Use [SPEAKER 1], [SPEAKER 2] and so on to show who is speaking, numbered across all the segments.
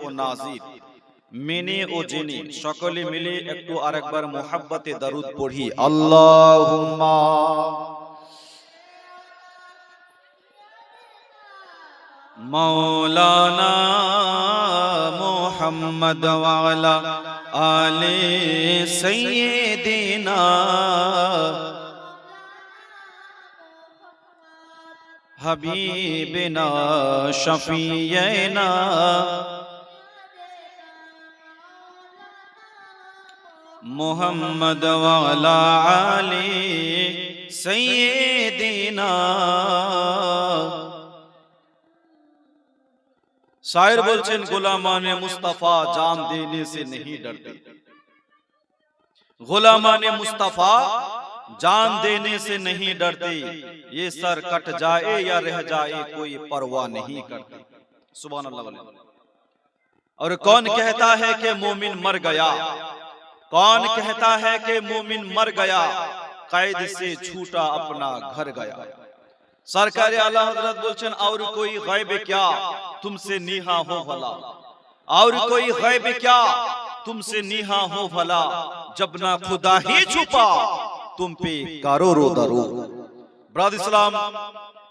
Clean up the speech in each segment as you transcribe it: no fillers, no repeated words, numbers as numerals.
[SPEAKER 1] ও নাজির, মেনে ও জেনে সকলে মিলে একটু আরেকবার মোহাব্বতে দরুদ পড়ি। আল্লাহুম্মা মাওলানা মুহাম্মদ ওয়া আলা আলি সাইয়্যিদিনা হাবিবিনা শফিয়না মুহাম্মদ ওয়া আলা আলি সাইয়্যিদিনা। शायर बोलছেন गुलामाने मुस्तफा जान देने से नहीं डरते, गुलामाने मुस्तफा जान देने से नहीं डरते, ये सर कट जाए या रह जाए कोई परवाह नहीं करते। सुभान अल्लाह। और कौन कहता है कि मोमिन मर गया, कौन कहता है कि मोमिन मर गया, कैद से छूटा अपना घर गया। सरकार आला हजरत बोलছেন और कोई गैब क्या तुमसे नीहा हो भला, और कोई गैब क्या तुमसे नीहा हो भला, जब ना खुदा ही छुपा तुम पे कारो रो दरो। ब्राद इस्लाम,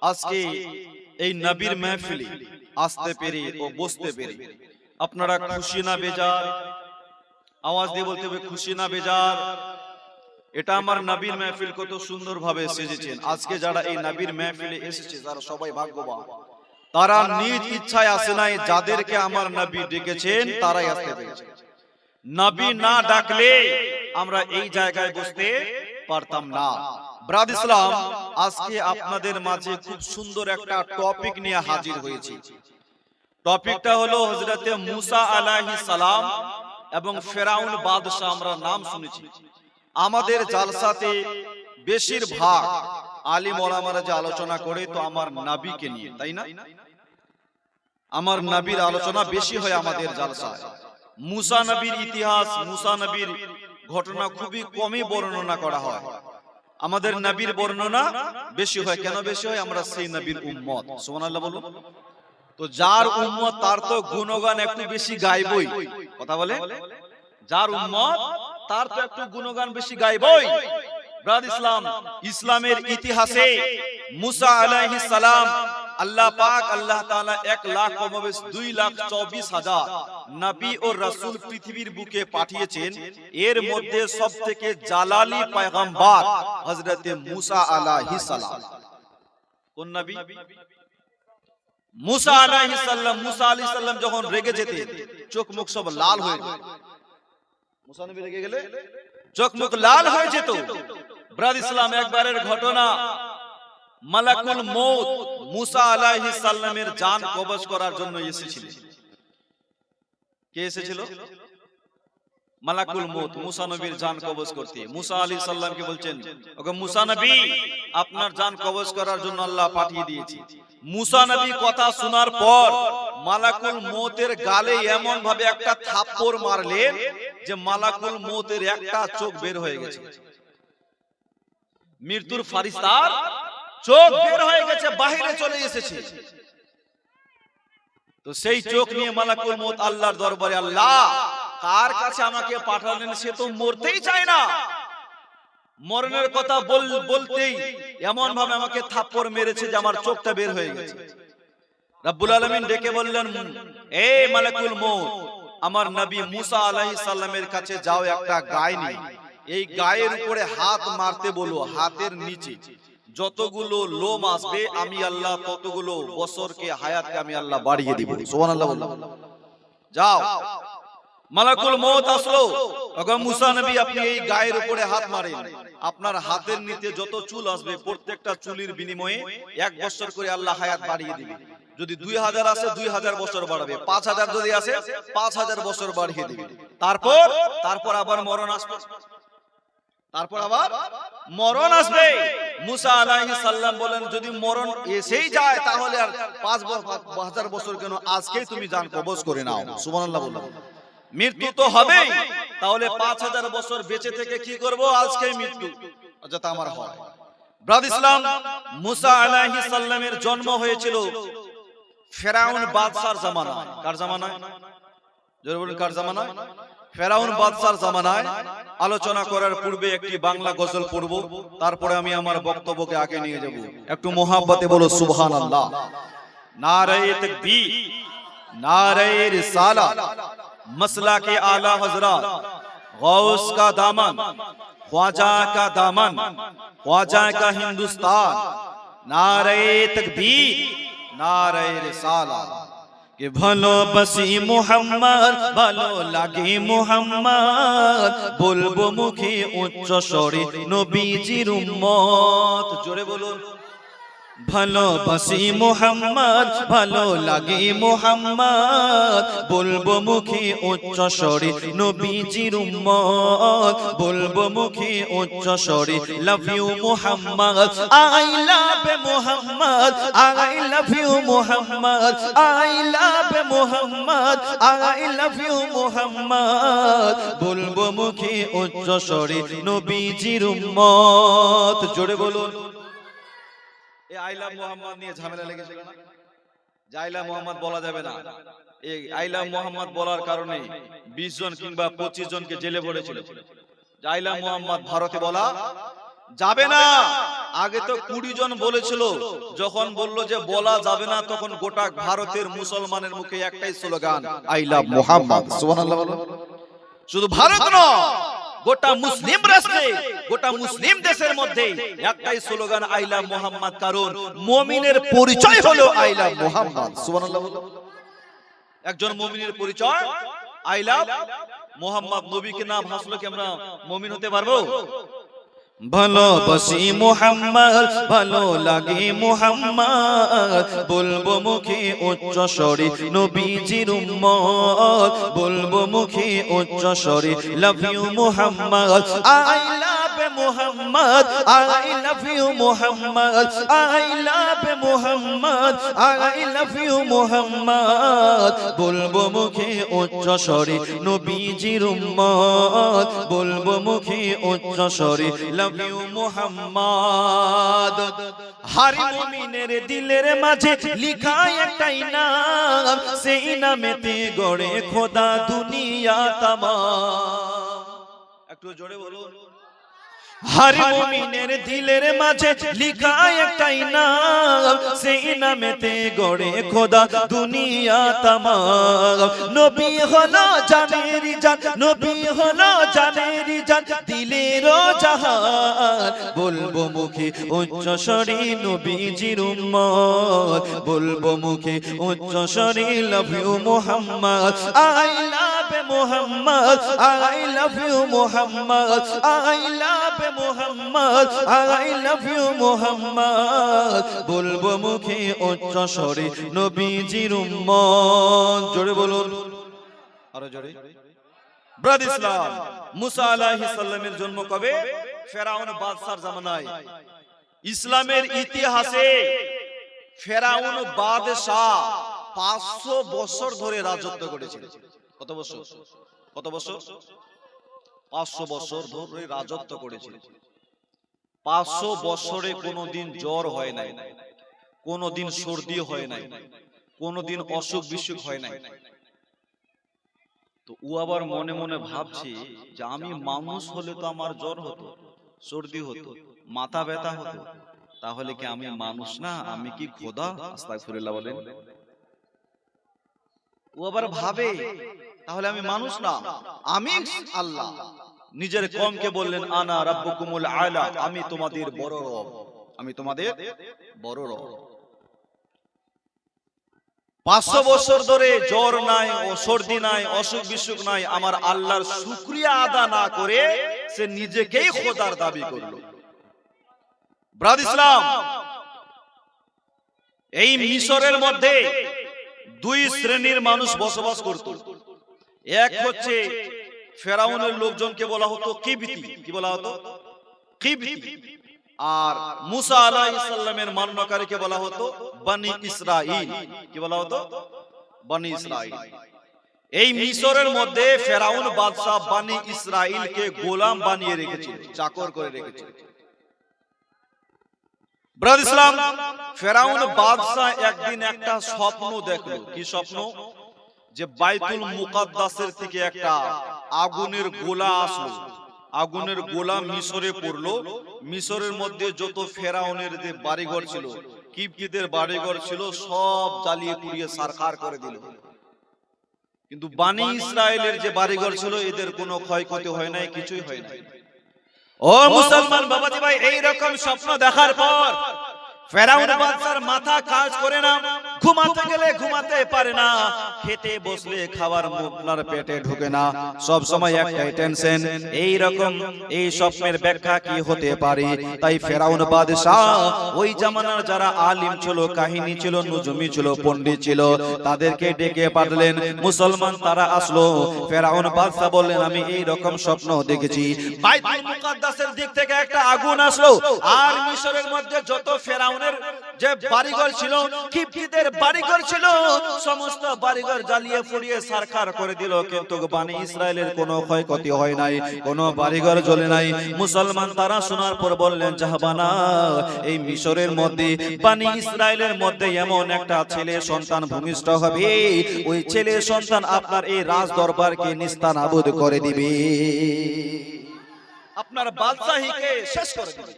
[SPEAKER 1] আজকে এই নবীর মাহফিলে আসতে পেরে ও বসতে পেরে আপনারা খুশি না বেজার? আওয়াজ দিয়ে বলতে হবে খুশি না বেজার? এটা আমার নবীর মাহফিল কত সুন্দর ভাবে সেজেছেন। আজকে যারা এই নবীর মাহফিলে এসেছে তারা সবাই ভাগ্যবান, তারা নিজ ইচ্ছায় আসে নাই, যাদেরকে আমার নবী ডেকেছেন তারাই আসতে পেরেছে। নবী না ডাকলে আমরা এই জায়গায় বসতে পারতাম না। ব্রাদ ইসলাম, আজকে আপনাদের মাঝে খুব সুন্দর একটা টপিক নিয়ে হাজির হয়েছি। টপিকটা হলো হযরতে মুসা আলাইহিস সালাম এবং ফেরাউন বাদশা। আমরা নাম শুনেছি আমাদের জালসাতে বেশিরভাগ আলিম ওলামারা যে আলোচনা করে তো আমার নবীকে নিয়ে, তাই না? আমার নবীর আলোচনা বেশি হয় আমাদের জালসায়। মুসা নবীর ইতিহাস, মুসা নবীর ঘটনা খুবই কমই বর্ণনা করা হয়। আমাদের নবীর বর্ণনা বেশি হয়। কেন বেশি হয়? আমরা সেই নবীর উম্মত। সুবহানাল্লাহ বলুন। তো যার উম্মত তার তো গুণগান একটু বেশি গাইবই। কথা বলে, যার উম্মত তার তো একটু গুণগান বেশি গাইবই। ব্রাদ ইসলাম, ইসলামের ইতিহাসে মুসা আলাইহিস সালাম আল্লাহ পাক আল্লাহ তাআলা 1,2,24,000 নবী ও রাসূল পৃথিবীর বুকে পাঠিয়েছেন। এর মধ্যে সবথেকে জালালি পয়গম্বর হযরতে মুসা আলাইহিস সালাম। কোন নবী? মুসা আলাইহিস সালাম। মুসা আলাইহিস সালাম যখন রেগে যেতেন চোখ মুখ সব লাল হয়ে যেত। মুসা নবী রেগে গেলে চোখ মুখ লাল হয়ে যেত। ব্রাদ ইসলাম, একবারের ঘটনা, মালাকুল মউত মুসা আলাইহিস সালামের জান কবজ করার জন্য এসেছিল। কে এসেছিল? মালাকুল মউত মুসা নবীর জান কবজ করতে। মুসা আলাইহিস সালামকে বলছেন, ওগো মুসা নবী, আপনার জান কবজ করার জন্য আল্লাহ পাঠিয়ে দিয়েছে। মুসা নবী কথা শোনার পর মালাকুল মউতের গালে এমন ভাবে একটা থাপ্পড় মারলেন যে মালাকুল মউতের একটা চোখ বের হয়ে গেছে। মৃত্যুর ফারিস্তার চোখ বের হয়ে গেছে, বাহিরে চলে এসেছে। তো সেই চোখ নিয়ে মালাকুল মউত আল্লাহর দরবারে, আল্লাহ কার কাছে আমাকে পাঠালেন? সে তো মরতেই চায় না। মরণের কথা বলতেই এমন ভাবে আমাকে থাপ্পড় মেরেছে যে আমার চোখটা বের হয়ে গেছে। রব্বুল আলামিন ডেকে বললেন, এ মালাকুল মউত, আমার নবী মুসা আলাইহিস সালামের কাছে যাও, একটা গায় নিয়ে এই গায়ের উপরে হাত মারতে বলো। হাতের নিচে যতগুলো লোম আসবে আমি আল্লাহ ততগুলো বছরকে হায়াতকে আমি আল্লাহ বাড়িয়ে দিব। সুবহানাল্লাহ বললাম। যাও। মালাকুল মউত আসলো। ওগো মুসা নবী, আপনি এই গায়ের উপরে হাত মারেন। আপনার হাতের নিচে যত চুল আসবে প্রত্যেকটা চুলের বিনিময়ে 1 বছর করে আল্লাহ হায়াত বাড়িয়ে দিবে। যদি 2000 আসে 2000 বছর বাড়াবে, 5000 যদি আসে 5000 বছর বাড়িয়ে দিবে। তারপর আবার মরণ আসবে। তারপর আবার মরণ আসবে। মুসা আলাইহিস সালাম বলেন, যদি মরণ এসেই যায় তাহলে আর 5000 বছর কেন, আজকেই তুমি জান কবজ করে নাও। সুবহানাল্লাহ বলুন। মৃত্যু তো হবেই, তাহলে 5000 বছর বেঁচে থেকে কি করব? আজকেই মৃত্যু যাতে আমার হয়। ব্রাদ ইসলাম, মুসা আলাইহিস সালামের জন্ম হয়েছিল ফেরাউন বাদশার জামানায়। কার জামানায়? জোরে বলুন কার জামানায়? ফেরাউন বাদশার জামানায়। আলোচনা করার পূর্বে একটি বাংলা গজল পড়ব, তারপরে আমি আমার বক্তব্যকে আগে নিয়ে যাব। একটু মোহাব্বতে বলো সুবহানাল্লাহ। নারায়ে তাকবীর, नारे रिसाला, मसला के आला हजरत, गौस का दामन, ख्वाजा का दामन, ख्वाजा का हिंदुस्तान, नारे तकबीर, नारे रिसाला। कि भलो बसी मुहम्मद, भलो लागे मुहम्मद, बोलबो मुखे उच्च स्वरे नबीजिर उम्मत। जोरे बोलुन। ভালো বাসি মুহাম্মদ, ভালো লাগে মুহাম্মদ, বলবো মুখে উচ্চ স্বরে নবীজির উম্মত, বলবো মুখে উচ্চ স্বরে love you Muhammad, I love Muhammad, I love you Muhammad, I love Muhammad, I love you Muhammad, বলবো মুখে উচ্চ স্বরে নবীজির উম্মত। জোরে বলুন। এই আইলা মুহাম্মদ নিয়ে ঝামেলা লেগেছিল না, যে আইলা মুহাম্মদ বলা যাবে না। এই আইলা মুহাম্মদ বলার কারণে 20 জন কিংবা 25 জনকে জেলে পড়েছিল। যে আইলা মুহাম্মদ ভারতে বলা যাবে না। আগে তো 20 জন বলেছিল, যখন বলল যে বলা যাবে না, তখন গোটা ভারতের মুসলমানের মুখে একটাই স্লোগান, আইলা মুহাম্মদ। সুবহানাল্লাহ বলো। শুধু ভারত নয়, গোটা মুসলিম রাষ্ট্রে, গোটা মুসলিম দেশের মধ্যে একটাই স্লোগান, আইলা মুহাম্মদ। কারণ মুমিনের পরিচয় হলো আইলা মুহাম্মদ। সুবহানাল্লাহ বলো। একজন মুমিনের পরিচয় আইলা মুহাম্মদ। নবীকে না ভাসলে কি আমরা মুমিন হতে পারবো? ভালোবাসি মুহাম্মদ, ভালো লাগে মুহাম্মদ, বলবো মুখে উচ্চ স্বরে নবীজির উম্মত, বলবো মুখে উচ্চ স্বরে love you Muhammad, I love Muhammad, I love you Muhammad, I love Muhammad, I love you Muhammad, বলবো মুখে উচ্চ স্বরে নবীজির উম্মত, বলবো মুখে উচ্চ স্বরে লাভ ইউ মুহাম্মদ। হর মুমিনের দিলের মাঝে লিখা একটাই নাম, সেই নামেতে গড়ে খোদা দুনিয়া তামাম। একটু জোরে বলুন। হর মুমিনের দিলের মাঝে লিখা একটাই নাম, সেই নামেতে গড়ে খোদা দুনিয়া তামাম। নবী হলো জানেরি জান, নবী হলো জানেরি জান, দিলেরও জাহান, বলবো মুখে উচ্চ স্বরে নবীজির উম্মত, বলবো মুখে উচ্চ স্বরে love you Muhammad, I love Muhammad, I love you Muhammad, I love Muhammad, I love you Muhammad, বলবো মুখে উচ্চ স্বরে নবীজির উম্মত। জোরে বলুন, আরো জোরে। ব্রাদ ইসলাম, মুসা আলাইহিস সালামের জন্ম কবে? ফেরাউন বাদশার জামানায়। ইসলামের ইতিহাসে ফেরাউন বাদশা 500 বছর ধরে রাজত্ব করেছিল। কত বছর? কত বছর? 500 বছর ধরে রাজত্ব করেছিল। 500 বছরে কোনোদিন জ্বর হয় নাই, কোনোদিন সর্দি হয় নাই, কোনোদিন অসুখ বিসুখ হয় নাই। তো ও আবার মনে মনে ভাবছে যে আমি মানুষ হলে তো আমার জ্বর হতো, সর্দি হতো, মাথা ব্যথা হতো, তাহলে কি আমি মানুষ না? আমি কি খোদা? আস্তাগফিরুল্লাহ বলেন। ও আবার ভাবে তাহলে আমি মানুষ না, আমি আল্লাহ। নিজের কওমকে বললেন, আনা রাব্বুকুমুল আলা, আমি তোমাদের বড় রব, আমি তোমাদের বড় রব। 500 বছর ধরে জ্বর নাই, সর্দি নাই, অসুখ বিসুখ নাই, আমার আল্লাহর শুকরিয়া আদা না করে সে নিজেকেই খোদার দাবি করলো। ব্রাদ ইসলাম, এই মিশরের মধ্যে 2 শ্রেণীর মানুষ বসবাস করত। এক হচ্ছে ফেরাউনের লোকজনকে বলা হতো কিবতি। কি বলা হতো? কিবতি। আর মুসা আলাইহিস সালামের মান্যকারীকে বলা হতো বনি ইসরাইল। কি বলা হতো? বনি ইসরাইল। এই মিশরের মধ্যে ফেরাউন বাদশা বনি ইসরাইলকে গোলাম বানিয়ে রেখেছিল, চাকর করে রেখেছিল। ব্রাদ ইসলাম, ফেরাউন বাদশা একদিন একটা স্বপ্ন দেখলো। কি স্বপ্ন? যে বাইতুল মুকাদ্দাসের থেকে একটা আগুনের গোলা আসলো, আগুনের গোলা মিশরে পড়লো। মিশরের মধ্যে যত ফেরাউনের যে বাড়িঘর ছিল, কিপ্তিদের বাড়িঘর ছিল, সব জ্বালিয়ে পুড়িয়ে সারখার করে দিল। কিন্তু বানি ইসরায়েলের যে বাড়িঘর ছিল এদের কোনো ক্ষয়ক্ষতি হয় নাই, কিছুই হয় নাই। ও মুসলমান বাবাজি ভাই, এইরকম স্বপ্ন দেখার পর ফেরাউন বাদশার মাথা কাজ করে না, ঘুমাতে গেলে ঘুমাতে পারে না, খেতে বসলে খাবার আপনার পেটে ঢোকে না, সব সময় একটাই টেনশন। এই রকম এই স্বপ্নের ব্যাখ্যা কি হতে পারে? তাই ফেরাউন বাদশা ওই জামানার যারা আলিম ছিল, কাহিনী ছিল, নুজুমি ছিল, পণ্ডিত ছিল, তাদেরকে ডেকে পাঠালেন। মুসলমান তারা আসলো। ফেরাউন বাদশা বললেন, আমি এই রকম স্বপ্ন দেখেছি, বাইতুল মুকাদ্দাসের দিক থেকে একটা আগুন আসলো, আর মিশরের মধ্যে যত ফেরাউন যে বাড়িঘর ছিল, কিপ্তিদের বাড়িঘর ছিল, সমস্ত বাড়িঘর জ্বালিয়ে পুড়িয়ে সারখার করে দিল, কিন্তু বনি ইসরায়েলের কোনো ক্ষয়ক্ষতি হয় নাই, কোনো বাড়িঘর জ্বলে নাই। মুসলমান তারা শোনার পর বললেন, জাহাবানা, এই মিশরের মধ্যে বনি ইসরায়েলের মধ্যে এমন একটা ছেলে সন্তান ভূমিষ্ঠ হবে, ওই ছেলে সন্তান আপনার এই রাজ দরবারকে নিস্তানাবুদ করে দিবে, আপনার বাদশাহীকে শেষ করে দিবে,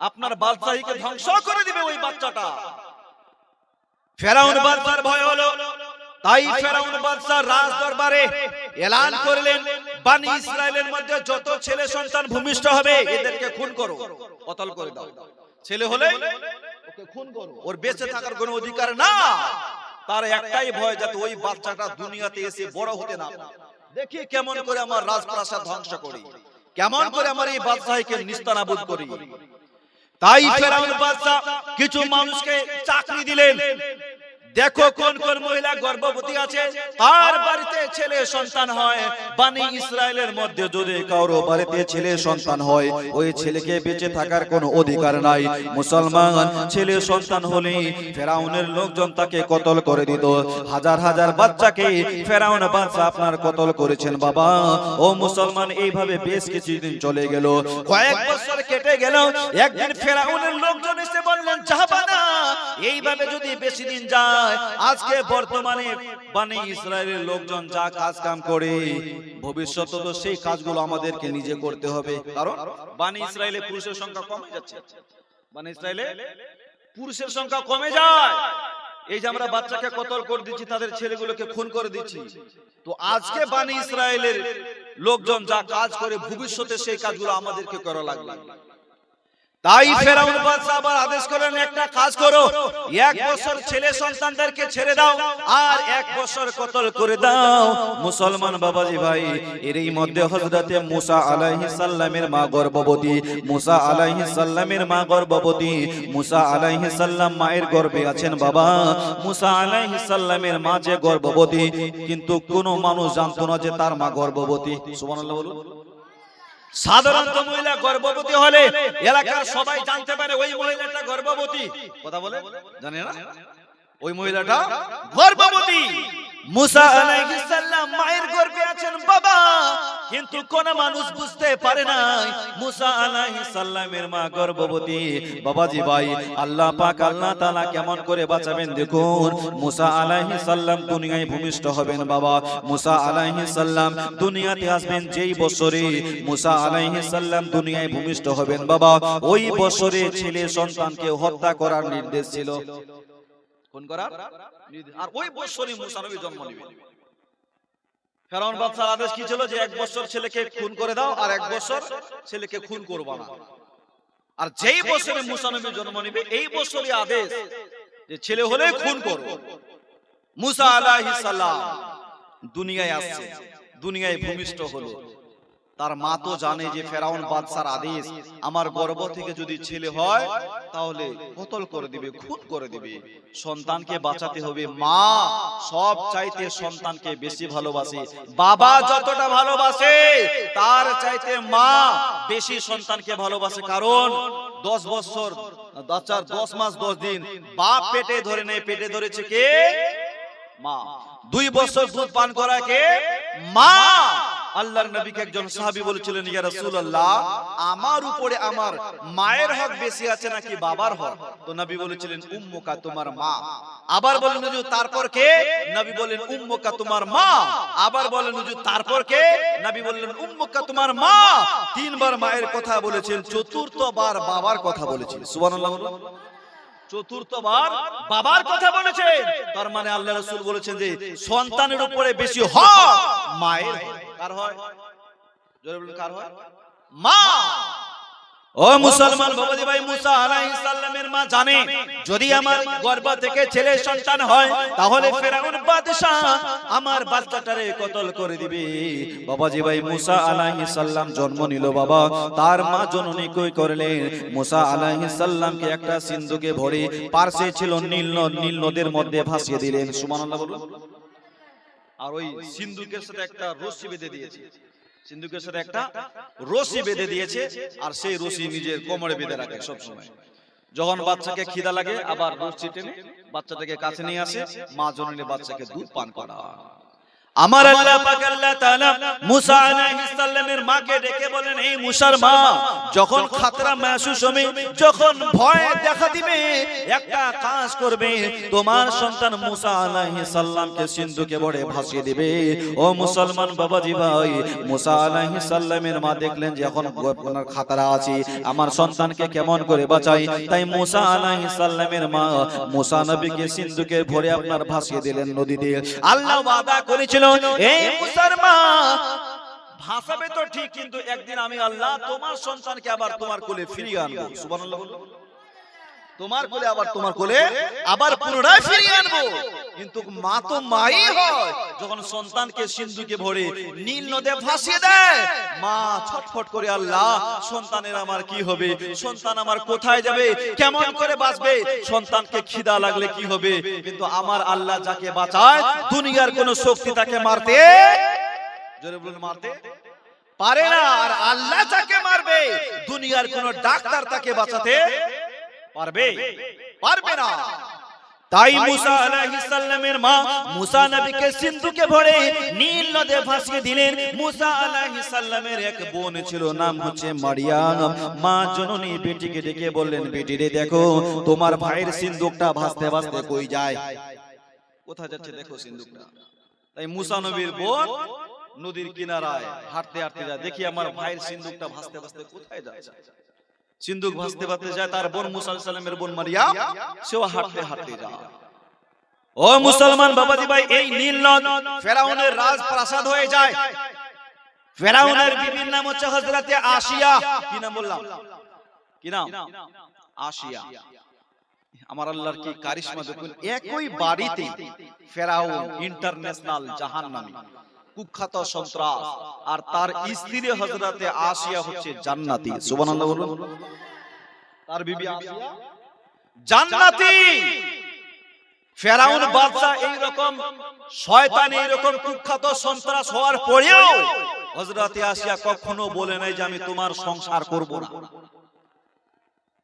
[SPEAKER 1] আপনার বাদশাহীকে ধ্বংস করে দিবে ওই বাচ্চাটা। ফেরাউন বাদশার ভয় হলো, তাই ফেরাউন বাদশা রাজ দরবারে এলান করলেন, বনি ইসরায়েলের মধ্যে যত ছেলে সন্তান ভূমিষ্ঠ হবে এদেরকে খুন করো, কতল করে দাও। ছেলে হলে ওকে খুন করো, ওর বেঁচে থাকার কোনো অধিকার না। তার একটাই ভয়, যাতে ওই বাচ্চাটা দুনিয়াতে এসে বড় হতে না, দেখি কেমন করে আমার রাজপ্রাসাদ ধ্বংস করি, কেমন করে আমার এই বাদশাহীকে নিস্তানাবুদ করি। তাই ফেরাউন বাদশা কিছু মানুষকে চাকরি দিলেন, দেখো কোন কোন মহিলা গর্ভবতী আছে, আর বাড়িতে ছেলে সন্তান হয়, বনি ইসরায়েলের মধ্যে যদি কারো বাড়িতে ছেলে সন্তান হয়, ওই ছেলেকে বেঁচে থাকার কোনো অধিকার নাই। মুসলমান ছেলে সন্তান হলে ফেরাউনের লোকজন তাকে কতল করে দিত। হাজার হাজার বাচ্চাকে ফেরাউন বাদশা আপনার কতল করেছেন বাবা। ও মুসলমান, এইভাবে বেশ কিছুদিন চলে গেল, কয়েক বছর কেটে গেল। একদিন ফেরাউনের লোকজন এসে বললেন, জাহাবানা, এইভাবে যদি বেশি দিন যায়, আজকে বর্তমানে বনি ইসরায়েলের লোকজন যা কাজ কাম করে, ভবিষ্যতে তো সেই কাজগুলো আমাদেরকে নিজে করতে হবে, কারণ বনি ইসরায়েলে পুরুষের সংখ্যা কমে যাচ্ছে, বনি ইসরায়েলে পুরুষের সংখ্যা কমে যায়। এই যে আমরা বাচ্চাকে কতল করে দিচ্ছি, তাদের ছেলেগুলোকে খুন করে দিচ্ছি, তো আজকে বনি ইসরায়েলের লোকজন যা কাজ করে, ভবিষ্যতে সেই কাজগুলো আমাদেরকে করা লাগবে। তাই ফেরাউন বাদশা আবার আদেশ করলেন, একটা কাজ করো, 1 বছর ছেলে সন্তানদেরকে ছেড়ে দাও, আর 1 বছর কতল করে দাও। মুসলমান বাবাজি ভাই, এরই মধ্যে হযরতে মুসা আলাইহিস সালামের মা গর্ভবতী, মুসা আলাইহিস সালামের মা গর্ভবতী, মুসা আলাইহিস সালাম মায়ের গর্ভে আছেন বাবা। মুসা আলাইহিস সালামের মা যে গর্ভবতী, কিন্তু কোনো মানুষ জানতো না যে তার মা গর্ভবতী। সুবহানাল্লাহ বলুন। সাধারণত মহিলা গর্ভবতী হলে এলাকার সবাই জানতে পারে ওই মহিলাটা গর্ভবতী, কথা বলে জানে না, ওই মহিলাটা গর্ভবতী। মুসা আলাইহিস সালাম মায়ের গর্ভে আছেন বাবা, কিন্তু কোন মানুষ বুঝতে পারে না মুসা আলাইহিস সালামের মা গর্ভবতী। বাবাজি ভাই, আল্লাহ পাক আল্লাহ তাআলা কেমন করে বাঁচাবেন দেখুন। মুসা আলাইহিস সালাম দুনিয়ায় ভূমিষ্ঠ হবেন বাবা। মুসা আলাইহিস সালাম দুনিয়াতে আসবেন যেই বছরে মুসা আলাইহিস সালাম দুনিয়ায় ভূমিষ্ঠ হবেন বাবা, ওই বছরে ছেলে সন্তানকে হত্যা করার নির্দেশ ছিল, খুন করার নির্দেশ, আর ওই বছরই মুসা নবী জন্ম নেবেন। ফেরাউন বাদশার আদেশ কি ছিল, যে 1 বছর ছেলেকে খুন করে দাও, আর 1 বছর ছেলেকে খুন করবা না। আর যেই বছরে মুসা নবী জন্ম নেবে, এই বছরই আদেশ যে ছেলে হলে খুন করো। মুসা আলাইহিস সালাম দুনিয়ায় আসছে, দুনিয়ায় ভূমিষ্ঠ হলো। তার মা তো জানে যে ফেরাউন বাদশার আদেশ, আমার গর্ভ থেকে যদি ছেলে হয় তাহলে কতল করে দিবে, খুন করে দিবে, সন্তানকে বাঁচাতে হবে। মা সব চাইতে সন্তানকে বেশি ভালোবাসে, বাবা যতটা ভালোবাসে তার চাইতে মা বেশি সন্তানকে ভালোবাসে। কারণ 10 বছর 10 মাস 10 দিন বাপ পেটে ধরে নেই, পেটে ধরেছে কে? মা। 2 বছর দুধ পান করা কে? মা। আল্লাহর নবীকে একজন সাহাবী বলেছিলেন, ইয়া রাসূলুল্লাহ, আমার উপরে আমার মায়ের হক বেশি আছে নাকি বাবার হক? তো নবী বলেছিলেন, উম্মুকা, তোমার মা। আবার বলেন হুজুর তারপর কে? নবী বলেন, উম্মুকা, তোমার মা। আবার বলেন হুজুর তারপর কে? নবী বললেন, উম্মুকা, তোমার মা। তিনবার মায়ের কথা বলেছেন, চতুর্থবার বাবার কথা বলেছেন। সুবহানাল্লাহ। চতুর্থবার বাবার কথা বলেছেন। তার মানে আল্লাহ রাসূল বলেছেন যে সন্তানের উপরে বেশি হক মায়ের। কার হয়? জোরে বলুন, কার হয়? মা। ও মুসলমান বাবাজি ভাই, মুসা আলাইহিস সালামের মা জানে যদি আমার গর্ভ থেকে ছেলে সন্তান হয় তাহলে ফেরাউন বাদশা আমার বাচ্চাটারে কতল করে দিবে। বাবাজি ভাই, মুসা আলাইহিস সালাম জন্ম নিল বাবা, তার মা জননী কই করলেন, মুসা আলাইহিস সালামকে একটা সিন্ধুকে ভরে পার্শ্বে ছিল নীল নদের মধ্যে ভাসিয়ে দিলেন। সুবহানাল্লাহ বলুন। আর ওই সিন্ধুকের সাথে একটা রশি বেঁধে দিয়েছে, সিন্ধুকের সাথে একটা রশি বেঁধে দিয়েছে, আর সেই রশি নিজের কোমরে বেঁধে রাখে সব সময়। যখন বাচ্চাকে খিদা লাগে আবার রশি টেনে বাচ্চাটাকে কাছে নিয়ে আসে, মা জননী বাচ্চাকে দুধ পান করায়। আমার আল্লাহ পাক আল্লাহ তাআলা মুসা আলাইহিস সালামের মাকে ডেকে বলেন, এই মুসার মা, যখন খাতরা মাহসুস হবে, যখন ভয় দেখা দিবে, একটা কাজ করবে, তোমার সন্তান মুসা আলাইহিস সালামকে সিন্ধুকে ভরে ভাসিয়ে দিবে। ও মুসলমান বাবাজি ভাই, মুসা আলাইহিস সালামের মা দেখলেন যে এখন আপনার খাতরা আছে, আমার সন্তানকে কেমন করে বাঁচাই। তাই মুসা আলাইহিস সালামের মা মুসা নবীকে সিন্ধুকে ভরে আপনার ভাসিয়ে দিলেন নদীতে। আল্লাহ ওয়াদা করেছিল, এই মুসার মা ভাসাবে তো ঠিক, কিন্তু একদিন আমি আল্লাহ তোমার সন্তানকে আবার তোমার কোলে ফিরিয়ে আনবো। সুবহানাল্লাহ। তোমার কোলে আবার তোমার কোলে আবার পুনরায় ফিরিয়ে আনবো। কিন্তু মা তো মাই হয়, যখন সন্তানকে সিন্ধুকে ভরে নীল নদে ভাসিয়ে দেয়, মা ছটফট করে, আল্লাহ সন্তানের আমার কি হবে, সন্তান আমার কোথায় যাবে, কেমন করে বাঁচবে, সন্তানকে খিদা লাগলে কি হবে। কিন্তু আমার আল্লাহ যাকে বাঁচায়, দুনিয়ার কোন শক্তি তাকে মারতে, জোরে বলুন, মারতে পারে না। আর আল্লাহ যাকে মারবে, দুনিয়ার কোন ডাক্তার তাকে বাঁচাতে পারবে না। তাই মুসা আলাইহিস সালামের মা মুসা নবীকে সিন্ধুকে ভরে নীল নদে ভাসিয়ে দিলেন। মুসা আলাইহিস সালামের এক বোন ছিল, নাম হচ্ছে মারিয়াম। মা জননী বেটিকে ডেকে বললেন, বেটি রে, দেখো তোমার ভাইয়ের সিন্ধুকটা ভাসতে ভাসতে কই যায়, কোথায় যাচ্ছে দেখো সিন্ধুকটা। তাই মুসা নবীর বোন নদীর কিনারায় হাঁটতে হাঁটতে যায়, দেখি আমার ভাইয়ের সিন্ধুকটা ভাসতে ভাসতে কোথায় যাচ্ছে। সিন্ধুক ভাসতে ভাসতে যায়, তার বোন মুসা আলাইহিস সালামের বোন মারিয়াম, সেও হাঁটতে হাঁটতে যায়। ও মুসলমান বাবাজি ভাই, এই নীল নদ ফেরাউনের রাজপ্রাসাদ হয়ে যায়। ফেরাউনের বিবির নাম হচ্ছে হযরতে আসিয়া। কি নাম বললাম? কি নাম? আসিয়া। আমার আল্লাহর কি কারিশমা দেখুন, একই বাড়িতে ফেরাউন ইন্টারন্যাশনাল জাহান্নামী কুখ্যাত সন্ত্রাস, আর তার স্ত্রী হযরতে আসিয়া হচ্ছে জান্নাতি। সুবহানাল্লাহ বলুন। তার বিবি আসিয়া জান্নাতি। ফেরাউন বাদশা এই রকম শয়তান, এই রকম কুখ্যাত সন্ত্রাস হওয়ার পরেও হযরতে আসিয়া কখনো বলে নাই যে আমি তোমার সংসার করব না।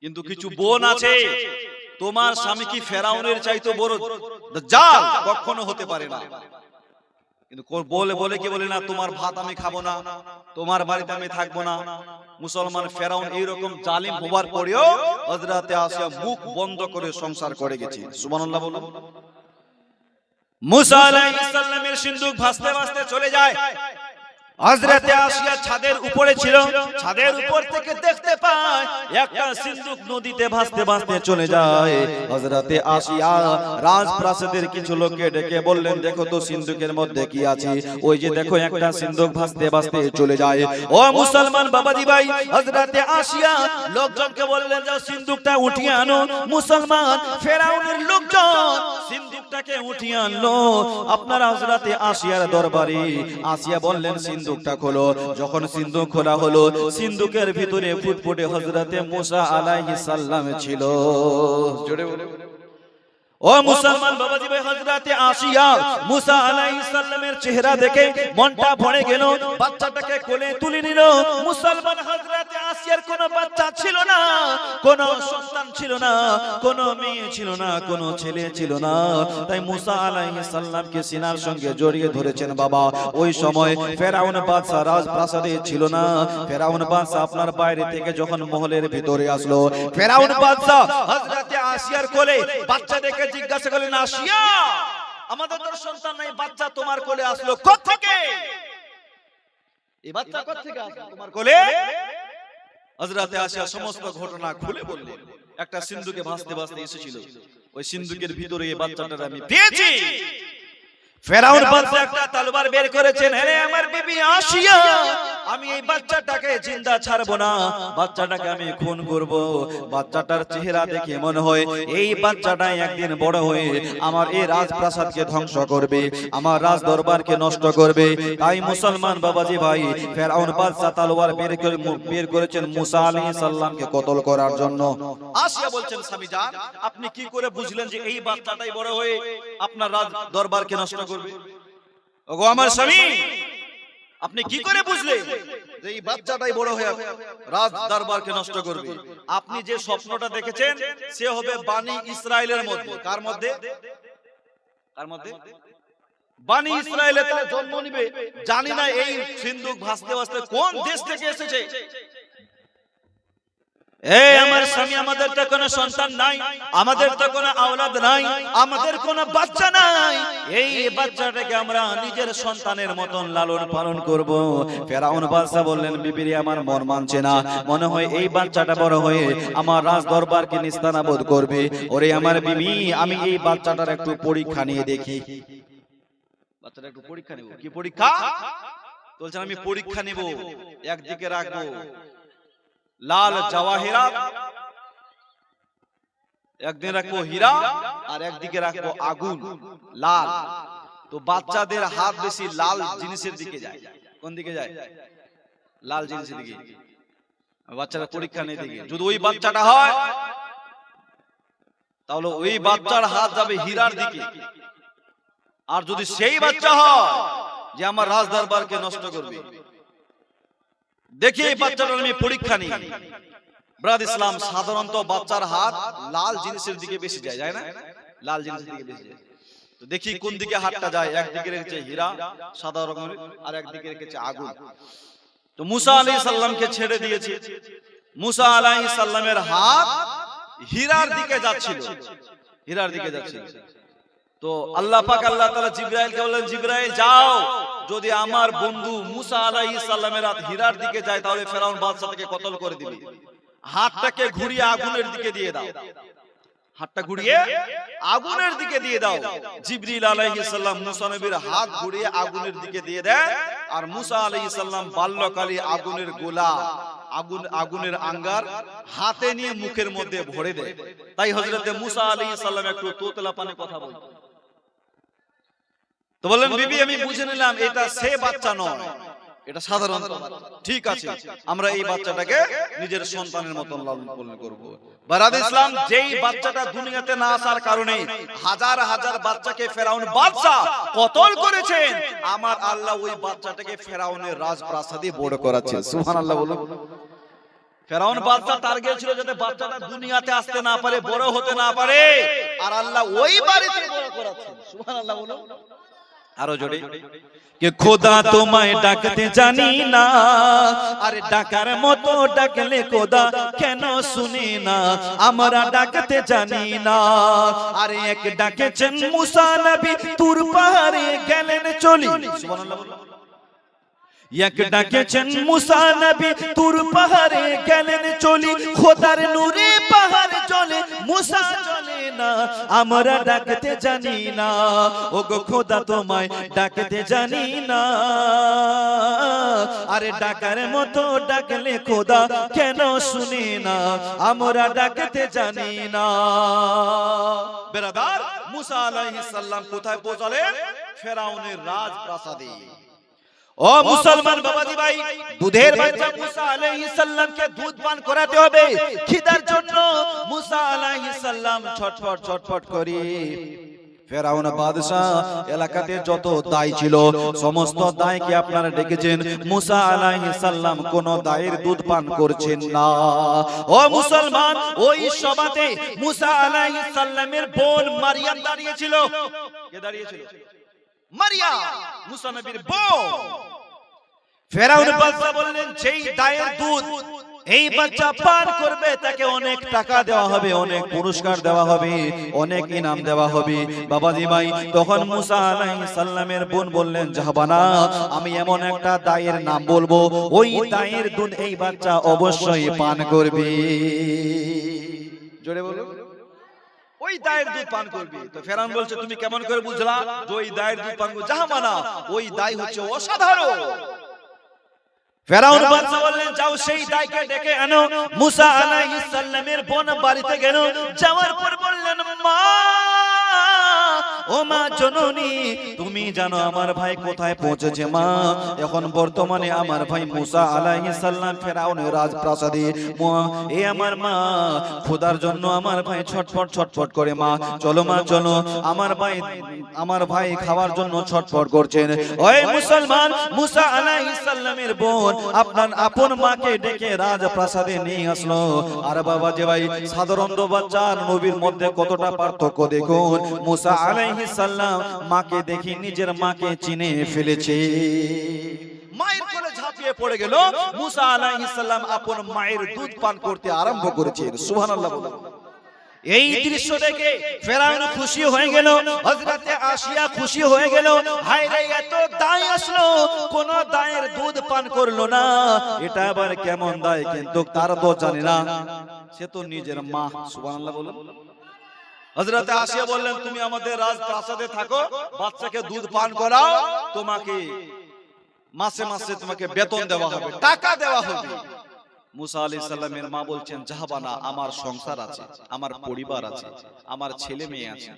[SPEAKER 1] কিন্তু কিছু বোন আছে, তোমার স্বামী কি ফেরাউনের চাইতে বড় দাজ্জাল কখনো হতে পারে না, কিন্তু বলে কি বলে না, তোমার ভাত আমি খাবো না, তোমার বাড়িতে আমি থাকবো না। মুসলমান ফেরাউন এইরকম জালিম হওয়ার পরেও হযরতে আসিয়া মুখ বন্ধ করে সংসার করে গেছে। সুবহানাল্লাহ বলুন। মুসা আলাইহিস সালামের সিন্ধুক ভাসতে ভাসতে চলে যায়। হযরতে আসিয়া ছাদের উপরে ছিল, ছাদের উপর থেকে দেখতে পায় একটা সিন্ধুক নদীতে ভাসতে ভাসতে চলে যায়। হযরতে আসিয়া রাজপ্রাসাদের কিছু লোককে ডেকে বললেন, দেখো তো সিন্ধুকের মধ্যে কি আছে। ওই যে দেখো একটা সিন্ধুক ভাসতে ভাসতে চলে যায়। ও মুসলমান বাবাজি ভাই, হযরতে আসিয়া লোকজনকে বললেন, যাও সিন্ধুকটা উঠিয়ে আনো। মুসলমান ফেরাউনের লোকজন সিন্ধুকটাকে উঠিয়ে আনলো আপনারা হযরতে আসিয়ার দরবারে। আসিয়া বললেন, সিন্ধুকটা খোলো। যখন সিন্ধুক খোলা হলো, সিন্ধুকের ভিতরে ফুটফুটে হযরতে মুসা আলাইহিস সালাম ছিল। জোরে বলে ও মুসলমান বাবাজি ভাই, হযরতে আসিয়া মুসা আলাইহিস সালামের চেহারা দেখে মনটা ভরে গেল, বাচ্চাটাকে কোলে তুলে নিল। মুসলমান হযরতে আসিয়ার কোনো বাচ্চা ছিল না, কোনো সন্তান ছিল না, কোনো মেয়ে ছিল না, কোনো ছেলে ছিল না। তাই মুসা আলাইহিস সালামকে সিনার সঙ্গে জড়িয়ে ধরেছেন বাবা। ওই সময় ফেরাউন বাদশা রাজপ্রাসাদে ছিল না। ফেরাউন বাদশা আপনার বাইরে থেকে যখন মহলের ভিতরে আসলো, ফেরাউন বাদশা হযরতে আসিয়ার কোলে বাচ্চা দেখে জিজ্ঞাসা করলেন, আসিয়া আমাদের তো সন্তান নাই, বাচ্চা তোমার কোলে আসলো কোথা থেকে? এই বাচ্চা কোথা থেকে আসলো তোমার কোলে? হযরতে আসিয়া সমস্ত ঘটনা খুলে বললেন। একটা সিন্ধুকে ভাসতে ভাসতে এসেছিল, ওই সিন্ধুকের ভিতরে এই বাচ্চাটা আমি পেয়েছি। ফেরাউন বাদশা একটা তলোয়ার বের করেছেন, আরে আমার বিবি আসিয়া, আমি এই বাচ্চাটাকে জিন্দা ছাড়বো না, বাচ্চাটাকে আমি খুন করব। বাচ্চাটার চেহারা দেখে মনে হয় এই বাচ্চাটা একদিন বড় হয়ে আমার এই রাজপ্রাসাদকে ধ্বংস করবে, আমার রাজ দরবারকে নষ্ট করবে। তাই মুসলমান বাবাজি ভাই, ফেরাউন বাদশা তলোয়ার বের করেছেন মুসা আলাইহিস সালামকে কতল করার জন্য। আসিয়া বলছেন, স্বামী জান, আপনি কি করে বুঝলেন যে এই বাচ্চাটাই বড় হয়ে আপনার রাজ দরবারকে নষ্ট করবে? ওগো আমার স্বামী, আপনি কি করে বুঝলেন যে এই বাচ্চাটাই বড় হয়ে রাজ দরবারকে নষ্ট করবে? আপনি যে স্বপ্নটা দেখেছেন সে হবে বানি ইসরায়েলের মধ্যে। কার মধ্যে? কার মধ্যে? বানি ইসরায়েলে তার জন্ম নিবে। জানি না এই সিন্ধুক ভাসতে ভাসতে কোন দেশ থেকে এসেছে। আমার স্বামী, আমাদের তো কোনো সন্তান নাই, আমাদের তো কোনো আওলাদ নাই, আমাদের কোনো বাচ্চা নাই। এই বাচ্চাটাকে আমরা নিজের সন্তানের মতন লালন পালন করব। ফেরাউন বাদশা বললেন, বিবিরে আমার মন মানছে না, মনে হয় এই বাচ্চাটা বড় হয়ে আমার রাজ দরবারকে নিস্তানাবুদ করবে। ওরে আমার বিবি, আমি এই বাচ্চাটার একটু পরীক্ষা নিয়ে দেখি। বাচ্চাটা একটু পরীক্ষা নেব। কি পরীক্ষা? বলছেন আমি পরীক্ষা নেব। একদিকে রাখবো লাল জওয়াহিরাত, একদিকে রাখবো হীরা, আর একদিকে রাখবো আগুন লাল। তো বাচ্চাদের হাত বেশি লাল জিনিসের দিকে যায়। কোন দিকে যায়? লাল জিনিসের দিকে। বাচ্চারা পরীক্ষা নিয়ে দেখে, যদি ওই বাচ্চাটা হয় তাহলে ওই বাচ্চার হাত যাবে হীরার দিকে। আর যদি সেই বাচ্চা হয় যে আমার রাজ দরবারকে নষ্ট করবে, দেখি এই বাচ্চাটার আমি পরীক্ষা নিই। ব্রাদ ইসলাম, সাধারণত বাচ্চার হাত লাল জিনিসের দিকে বেশি যায়, যায় না? লাল জিনিসের দিকে বেশি যায়। তো দেখি কোন দিকে হাতটা যায়। একদিকে রেখেছে হীরা সাদা রকমের, আর একদিকে রেখেছে আগুন। তো মুসা আলাইহিস সালামকে ছেড়ে দিয়েছে। মুসা আলাইহিস সালামের হাত হীরার দিকে যাচ্ছিল, হীরার দিকে যাচ্ছিল। তো আল্লাহ পাক আল্লাহ তাআলা জিবরাইলকে বললেন, জিবরাইল যাও, যদি আমার বন্ধু মুসা আলাইহিস সালামের হাত হীরার দিকে যায় তাহলে ফেরাউন বাদশা তাকে কতল করে দিবে। হাতটাকে ঘুরিয়ে আগুনের দিকে দিয়ে দাও, হাতটা ঘুরিয়ে আগুনের দিকে দিয়ে দাও। জিবরিল আলাইহিস সালাম মুসা নবীর হাত ঘুরিয়ে আগুনের দিকে দিয়ে দেয়, আর মুসা আলাইহিস সালাম বাল্যকালে আগুনের গোলা, আগুনের আঙ্গার হাতে নিয়ে মুখের মধ্যে ভরে দেয়। তাই হযরতে মুসা আলাইহিস সালাম একটু তোতলা পানে কথা বলতেন। তো বললেন, বিবি আমি বুঝে নিলাম এটা সে বাচ্চা নয়, এটা সাধারণ। ঠিক আছে, আমরা এই বাচ্চাটাকে নিজের সন্তানের মতন লালন পালন করব। বারাদ ইসলাম, যেই বাচ্চাটা দুনিয়াতে না আসার কারণে হাজার হাজার বাচ্চাকে ফেরাউন বাদশা কতল করেছেন, আমার আল্লাহ ওই বাচ্চাটাকে ফেরাউনের রাজপ্রাসাদে বড় করাচ্ছে। সুবহানাল্লাহ বলুন। ফেরাউন বাদশা টার্গেট ছিল যাতে বাচ্চাটা দুনিয়াতে আসতে না পারে, বড় হতে না পারে, আর আল্লাহ ওই বাড়িতে বড় করাচ্ছেন। সুবহানাল্লাহ বলুন আরো জোরে। কে খোদা তোমায় ডাকতে জানি না, আরে ডাকার মতো ডাকলে খোদা কেন শুনি না, আমরা ডাকতে জানি না। আরে এক ডাকেছেন মুসা নবী তুর পাহাড়ে গেলেন চলি। সুবহানাল্লাহ। এক ডাকেছেন মুসা নবী তুর পাহাড়ে গেলেন চলি, খোদার নূরে পাহাড় জ্বলে মুসা জ্বলে না, আমরা ডাকতে জানি না। ওগো খোদা তোমায় ডাকতে জানি না, আরে ডাকার মতো ডাকলে খোদা কেন শুনি না, আমরা ডাকতে জানি না। বেরাদার, মুসা আলাইহিস সালাম কোথায় পৌঁছালেন? ফেরাউনের রাজপ্রাসাদে। ও মুসলমান বাবাজি ভাই, দুধের বাচ্চা মুসা আলাইহিস সালামকে দুধ পান করাতে হবে। খিদার জন্য মুসা আলাইহিস সালাম ছটফট ছটফট করে ফেরাউন বাদশাহ এলাকাতে যত দায় ছিল সমস্ত দায়কে আপনারা ডেকেছেন, মুসা আলাইহিস সালাম কোন দায়ের দুধ পান করছেন না। ও মুসলমান, ওই সভাতে মুসা আলাইহিস সালামের বোন মারিয়াম দাঁড়িয়েছিল। কে দাঁড়িয়েছিল? মারিয়াম, মুসা নবীর বোন। ফেরাউন বাদশা বললেন, যেই দায়ের দুধ এই বাচ্চা পান করবে তাকে অনেক টাকা দেওয়া হবে, অনেক পুরস্কার দেওয়া হবে, অনেক ইনাম দেওয়া হবে। বাবাজি ভাই, তখন মুসা আলাইহিস সালামের বোন বললেন, জাহাবানা, আমি এমন একটা দায়ের নাম বলবো, ওই দায়ের দুধ এই বাচ্চা অবশ্যই পান করবে। জোরে বলো, ওই দায়ের দুধ পান করবে। তো ফেরাউন বলছে, তুমি কেমন করে বুঝলা যে ওই দায়ের দুধ পান করবে? জাহাবানা, ওই দায় হচ্ছে অসাধারণ। ফেরাউন বাদশা বললেন, যাও সেই দাইকে ডেকে আনো। মুসা আলাইহিস সালামের বোন বাড়িতে গেল। যাওয়ার পর বললেন, মা, ও মা জননী, তুমি জানো আমার ভাই কোথায় পৌঁছেছে? মা, এখন বর্তমানে আমার ভাই মুসা আলাইহিস সালাম ফেরাউনের রাজপ্রাসাদে। এ আমার মা, খোদার জন্য আমার ভাই ছটফট ছটফট করে। মা চলো, মা চলো, আমার ভাই খাওয়ার জন্য ছটফট করছেন। ওই মুসলমান, মুসা আলাইহিস সালামের বোন আপনার আপন মাকে ডেকে রাজপ্রাসাদে নিয়ে আসলো। আর বাবা যে ভাই, সাধারণত বাচ্চা আর নবীর মধ্যে কতটা পার্থক্য দেখুন। মুসা আলাইহিস সালাম মাকে দেখি নিজের মাকে চিনে ফেলেছে। মায়ের কোলে ঝাঁপিয়ে পড়ে গেল। মুসা আলাইহিস সালাম আপন মায়ের দুধ পান করতে আরম্ভ করেছেন। সুবহানাল্লাহ। এই দৃশ্য দেখে ফেরাউন খুশি হয়ে গেল, হযরতে আসিয়া খুশি হয়ে গেল। হায় রে, এত দায় আসলো, কোন দায়ের দুধ পান করলো না, এটা আবার কেমন দায়? কিন্তু তার তো জানে না, সে তো নিজের মা। সুবহানাল্লাহ বলুন। হযরতে আসিয়া বললেন, তুমি আমাদের রাজপ্রাসাদে থাকো, বাচ্চাকে দুধ পান করাও, তোমাকে মাসে মাসে তোমাকে বেতন দেওয়া হবে, টাকা দেওয়া হবে। মুসা আলাইহিস সালামের মা বলছেন, জাহাবানা, আমার সংসার আছে, আমার পরিবার আছে, আমার ছেলে মেয়ে আছে,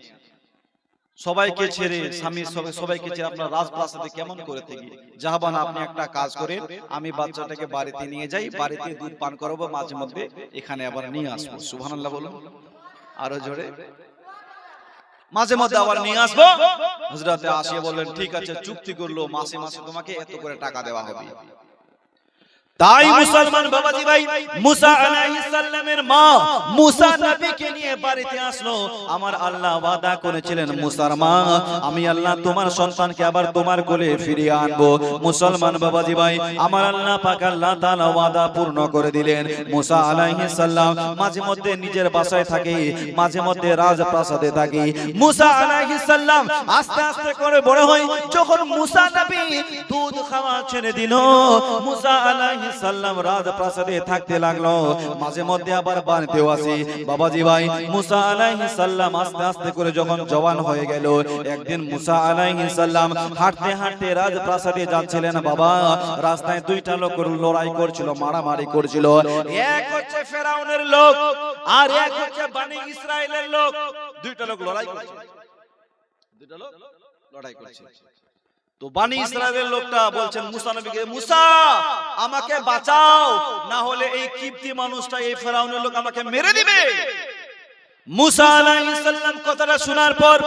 [SPEAKER 1] সবাইকে ছেড়ে স্বামী সবাইকে ছেড়ে আপনার রাজপ্রাসাদে কেমন করে থাকি? জাহাবানা, আপনি একটা কাজ করেন, আমি বাচ্চাটাকে বাড়িতে নিয়ে যাই, বাড়িতে দুধ পান করাবো, মাঝে মধ্যে এখানে আবার নিয়ে আসবো। সুবহানাল্লাহ বলুন আরো জোরে, মাঝে মধ্যে আবার নিয়ে আসবো। হযরতে আসিয়া বললেন, ঠিক আছে, চুক্তি করলো, মাসে মাসে তোমাকে এত করে টাকা দেওয়া হবে। তাই মুসলমান বাবাজি ভাই, মুসা আলাইহিস সালামের মা মুসা নবীকে নিয়ে বাড়িতে আসলো। আমার আল্লাহ ওয়াদা করেছিলেন, মুসার মা, আমি আল্লাহ তোমার সন্তানকে আবার তোমার কোলে ফিরিয়ে আনবো। মুসলমান বাবাজি ভাই, আমার আল্লাহ পাক আল্লাহ তাআলা ওয়াদা পূর্ণ করে দিলেন। মুসা আলাইহিস সালাম মাঝে মধ্যে নিজের বাসায় থাকে, মাঝে মধ্যে রাজপ্রাসাদে থাকে। মুসা আলাইহিস সালাম আস্তে আস্তে করে বড় হয়। যখন মুসা নবী দুধ খাওয়া ছেড়ে দিল, মুসা আলাইহিস সালাম রাজপ্রাসাদে থাকতে লাগলো, মাঝে মধ্যে আবার বাড়িতেও আসে। বাবাজি ভাই, মুসা আলাইহিস সালাম আস্তে আস্তে করে যখন জওয়ান হয়ে গেল, একদিন মুসা আলাইহিস সালাম হাঁটতে হাঁটতে রাজপ্রাসাদে যাচ্ছিলেন। বাবা, রাস্তায় দুইটা লোক লড়াই করছিল, মারামারি করছিল। এক হচ্ছে ফেরাউনের লোক, আর এক হচ্ছে বনি ইসরাইলের লোক। দুইটা লোক লড়াই করছিল, দুইটা লোক লড়াই করছিল। তো বনি ইসরাইলের লোকটা বলছেন মুসা নবীকে, মুসা, আমাকে বাঁচাও, না হলে এই কিপ্তি মানুষটা, এই ফেরাউনের লোক আমাকে মেরে দিবে। মুসা আলাইহিস সালাম কথাটা শোনার পর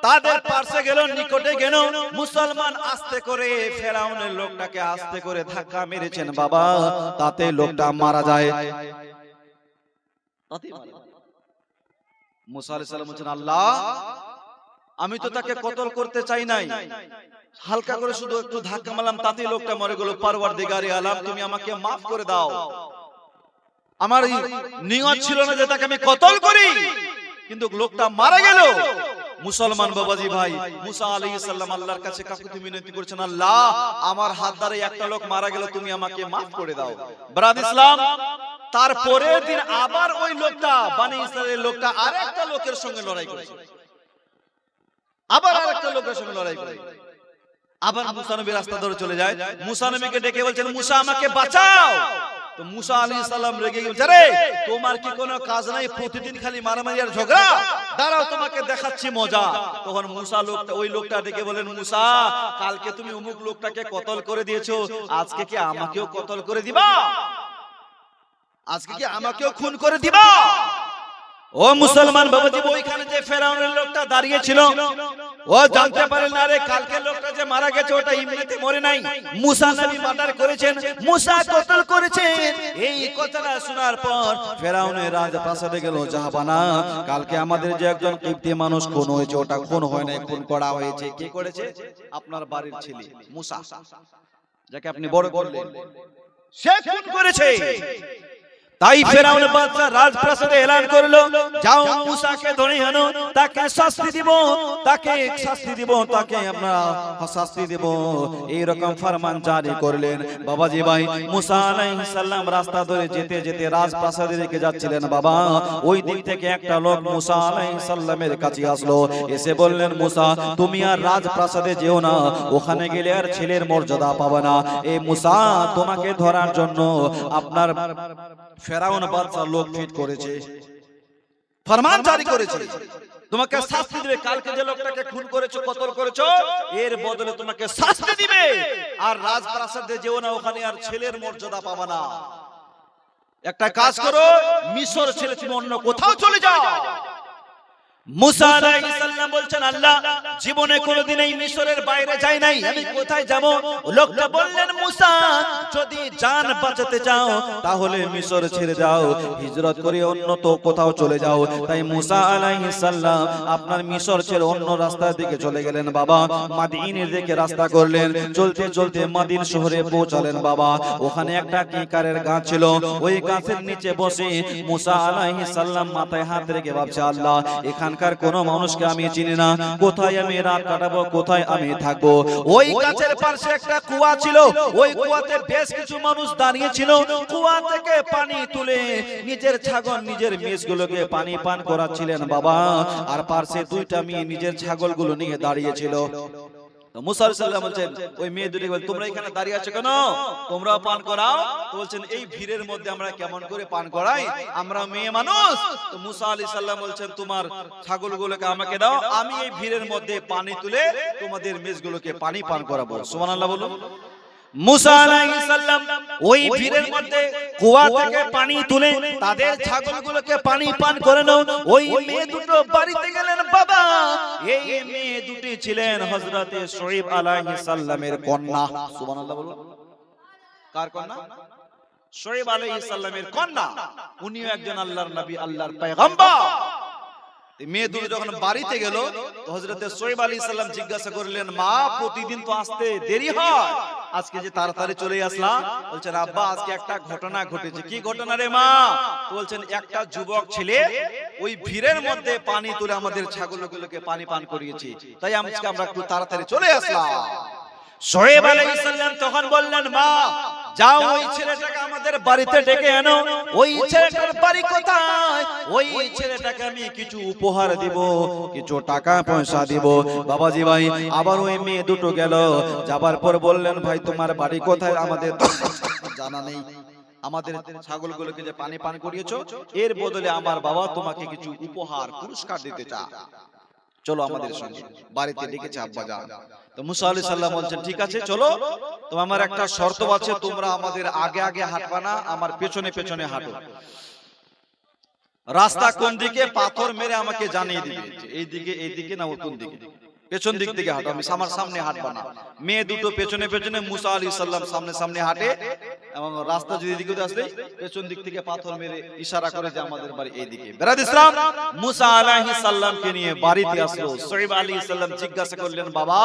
[SPEAKER 1] তাদের পাশে গেল, নিকটে গেল। মুসলমান আস্তে করে ফেরাউনের লোকটাকে আস্তে করে ধাক্কা মেরেছেন। বাবা, তাতে লোকটা মারা যায়। মুসা আলাইহিস সালাম বলছেন, আল্লাহ, আমি তো তাকে কতল করতে চাই নাই, হালকা করে শুধু একটু ধাক্কা মারলাম, তাতেই লোকটা মরে গেল। পারওয়ারদিগারে আলাম, তুমি আমাকে মাফ করে দাও, আমার নিয়ত ছিল না যে তাকে আমি কতল করি, কিন্তু লোকটা মারা গেল। মুসলমান বাবাজি ভাই, মুসা আলাইহিস সালাম আল্লাহর কাছে কাকুতি মিনতি করেছেন, আল্লাহ, আমার হাত দ্বারা একটা লোক মারা গেল, তুমি আমাকে মাফ করে দাও। ব্রাদ ইসলাম, তারপরের দিন আবার ওই লোকটা, বনি ইসরাইলের লোকটা, আরেকটা লোকের সঙ্গে লড়াই করেছে, আবার আরেকটা লোকের সঙ্গে লড়াই করে আবার মুসা নবী রাস্তা ধরে চলে যায়। মুসা নবীকে ডেকে বলছেন, মুসা, আমাকে বাঁচাও। তো মুসা আলাইহিস সালাম রেগে গেলেন, আরে তোমার কি কোনো কাজ নাই, প্রতিদিন খালি মারামারি আর ঝগড়া? দাঁড়াও, তোমাকে দেখাচ্ছি মজা। তখন মুসা ওই লোকটা ডেকে বলেন, মুসা, কালকে তুমি অমুক লোকটাকে কতল করে দিয়েছো, আজকে কি আমাকেও কতল করে দিবা? আজকে কি আমাকেও খুন করে দিবা? ও মুসলমান বাবাজি, ওইখানে যে ফেরাউনের লোকটা দাঁড়িয়ে ছিল, ও জানতে পারে না রে কালকে লোকটা যে মারা গেছে ওটা এমনিতে মরে নাই, মুসা নবী মার্ডার করেছেন, মুসা কতল করেছেন। এই কথাটা শোনার পর ফেরাউনের রাজপ্রাসাদে গেল, জাহাবানা কালকে আমাদের যে একজন কিপ্তি মানুষ খুন হয়েছে, ওটা খুন হয় না, খুন করা হয়েছে। কে করেছে? আপনার বাড়ির ছেলে মুসা, যাকে আপনি বড় করলেন, সে খুন করেছে। তাই ফেরাউন বাদশা রাজপ্রাসাদে এলান করলো, যাও মুসাকে ধরে আনো, তাকে শাস্তি দিব, তাকে শাস্তি দিব, তাকে আমরা শাস্তি দেব। এই রকম ফরমান জারি করলেন। বাবাজি ভাই, মুসা আলাইহিস সালাম রাস্তা ধরে যেতে যেতে রাজপ্রাসাদে রেখে যাচ্ছিলেন। বাবা, ওই দিক থেকে একটা লোক মুসা আলাইহিস সালামের কাছে আসলো, এসে বললেন, মুসা তুমি আর রাজপ্রাসাদে যেও না, ওখানে গেলে আর ছেলের মর্যাদা পাবে না। এই মুসা তোমাকে ধরার জন্য আপনার ফেরাউন বাদশা লোক ফিট করেছে, ফরমান জারি করেছে, তোমাকে শাস্তি দিবে। কালকে যে লোকটাকে খুন করেছো, কতল করেছো, এর বদলে তোমাকে শাস্তি দিবে। আর রাজপ্রাসাদে যেও না, ওখানে আর ছেলের মর্যাদা পাবে না। একটা কাজ করো, মিশর ছেড়ে তুমি অন্য কোথাও চলে যাও। মুসা আলাইহিস সালাম বলছেন, আল্লাহ জীবনে কোনোদিন এই মিশরের বাইরে যাই নাই, আমি কোথায় যাব? লোকটা বললেন, মুসা যদি জান বাঁচাতে চাও তাহলে মিশর ছেড়ে যাও, হিজরত করে অন্য তো কোথাও চলে যাও। তাই মুসা আলাইহিস সালাম আপনার মিশর ছেড়ে অন্য রাস্তার দিকে চলে গেলেন। বাবা, মাদিনের দিকে রাস্তা করলেন, চলতে চলতে মাদিন শহরে পৌঁছালেন। বাবা, ওখানে একটা কিকারের গাছ ছিল, ওই গাছের নিচে বসে মুসা আলাইহিস সালাম মাথায় হাত রেখে ভাবছে, আল্লাহ এখানকার কোন মানুষকে আমি চিনি না, কোথায় আমি রাত কাটাবো, কোথায় আমি থাকবো। ওই গাছের পাশে একটা কুয়া ছিল, ওই কুয়াতে বেশ কিছু মানুষ দাঁড়িয়ে ছিল। কুয়া থেকে পানি তুলে নিজের ছাগল, নিজের মেষগুলোকে পানি পান করাচ্ছিলেন। বাবা, আর পাশে দুইটা মেয়ে নিজের ছাগলগুলো নিয়ে দাঁড়িয়েছিল। মুসা আলাইহিস সালাম বলছেন, ওই মেয়ে দুটি বলে, তোমরা এখানে দাঁড়িয়ে আছো কেন? তোমরাও পান করাও। তো বলছেন, এই ভিড়ের মধ্যে আমরা কেমন করে পান করাই, আমরা মেয়ে মানুষ। তো মুসা আলাইহিস সালাম বলছেন, তোমার ছাগলগুলোকে আমাকে দাও, আমি এই ভিড়ের মধ্যে পানি তুলে তোমাদের মেষগুলোকে পানি পান করাবো। সুবহানাল্লাহ বলুন। মুসা আলাইহিস সালাম ওই ভিড়ের মধ্যে কুয়া থেকে পানি তুলে তাদের ছাগলগুলোকে পানি পান করে নাও। ওই মেয়ে দুটো বাড়িতে গেলেন। বাবা, এই মেয়ে দুটি ছিলেন হযরতে শুআয়ব আলাইহিস সালামের কন্যা। সুবহানাল্লাহ বলুন। কার কন্যা? শুআয়ব আলাইহিস সালামের কন্যা। উনিও একজন আল্লাহর নবী, আল্লাহর পয়গম্বর। মেয়ে দুটো যখন বাড়িতে গেল, তো হযরতে শুআয়ব আলাইহিস সালাম জিজ্ঞাসা করলেন, মা প্রতিদিন তো আসতে দেরি হয়, আজকে যে তাড়াতাড়ি চলে আসলাম? বলছেন, আব্বা আজকে একটা ঘটনা ঘটেছে। কি ঘটনা রে মা? তো বলছেন, একটা যুবক ছেলে ওই ভিড়ের মধ্যে পানি তুলে আমাদের ছাগলগুলোকে পানি পান করিয়েছে, তাই আজকে আমরা একটু তাড়াতাড়ি চলে আসলাম। শুআয়ব আলাইহিস সালাম তখন বললেন, মা যাও ওই ছেলেটাকে আমাদের বাড়িতে ডেকে আনো। ওই ছেলেটার বাড়ি কোথায়? ওই ছেলেটাকে আমি কিছু উপহার দিব, কিছু টাকা পয়সা দিব। বাবাজি ভাই, আবার ওই মেয়ে দুটো গেল, যাবার পর বললেন, ভাই তোমার বাড়ি কোথায়? আমাদের জানা নেই, আমাদের ছাগলগুলোকে যে পানি পান করিয়েছো, এর বদলে আমার বাবা তোমাকে কিছু উপহার পুরস্কার দিতে চায়, চলো আমাদের সঙ্গে। বাড়িতে ডেকেছে আব্বা যান। তো মুসা আলাইহিস সালাম বলছেন, ঠিক আছে চলো, তো আমার একটা শর্ত আছে, তোমরা আমাদের আগে আগে হাঁটবা না, আমার পেছনে পেছনে হাঁটো। রাস্তা কোন দিকে পাথর মেরে আমাকে জানিয়ে দিবে, এই দিকে, এই দিকে না কোন দিকে, পেছন দিক থেকে হাঁটো, আমি আমার সামনে হাঁটবা না। মেয়ে দুটো পেছনে পেছনে, মুসা আলাইহিস সালাম সামনে সামনে হাঁটে, এবং রাস্তা যদি দিকে আসলে পেছন দিক থেকে পাথর মেরে ইশারা করে যে আমাদের বাড়ি এই দিকে। বেরাদ ইসলাম, মুসা আলাইহিস সালামকে নিয়ে বাড়িতে আসলো। শুআয়ব আলাইহিস সালাম জিজ্ঞাসা করলেন, বাবা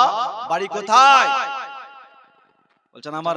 [SPEAKER 1] বাড়ি কোথায়? বলছেন, আমার